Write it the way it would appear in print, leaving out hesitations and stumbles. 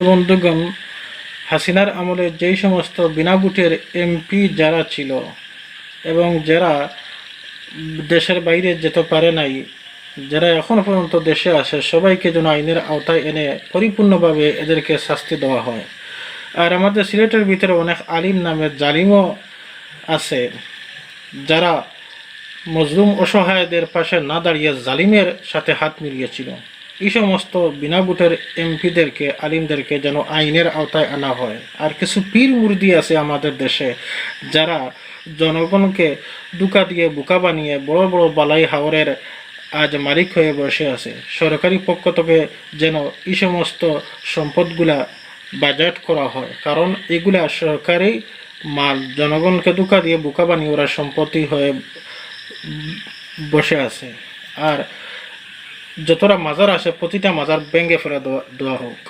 বন্ধুগণ, হাসিনার আমলে যেই সমস্ত বিনা ভোটের এমপি যারা ছিল এবং যারা দেশের বাইরে যেতে পারে নাই, যারা এখনো পর্যন্ত দেশে আসে, সবাইকে যেন আইনের আওতায় এনে পরিপূর্ণভাবে এদেরকে শাস্তি দেওয়া হয়। আর আমাদের সিলেটের ভিতরে অনেক আলিম নামের জালিমও আছে, যারা মজলুম অসহায়দের পাশে না দাঁড়িয়ে জালিমের সাথে হাত মিলিয়েছিল। এই সমস্ত বিনা ভোটের এমপিদেরকে, আলিমদেরকে যেন আইনের আওতায় আনা হয়। আর কিছু পীর মুর্দি আছে আমাদের দেশে, যারা জনগণকে দুকা দিয়ে বোকা বানিয়ে বড় বড় বালাই হাওরের আজ মালিক হয়ে বসে আছে। সরকারি পক্ষ থেকে যেন এই সমস্ত সম্পদগুলা বাজেট করা হয়, কারণ এগুলা সরকারি মাল। জনগণকে দুকা দিয়ে বোকা বানিয়ে ওরা সম্পত্তি হয়ে বসে আছে। আর যতটা মাজার আসে প্রতিটা মাজার ভেঙে ফেলে দেওয়া হোক।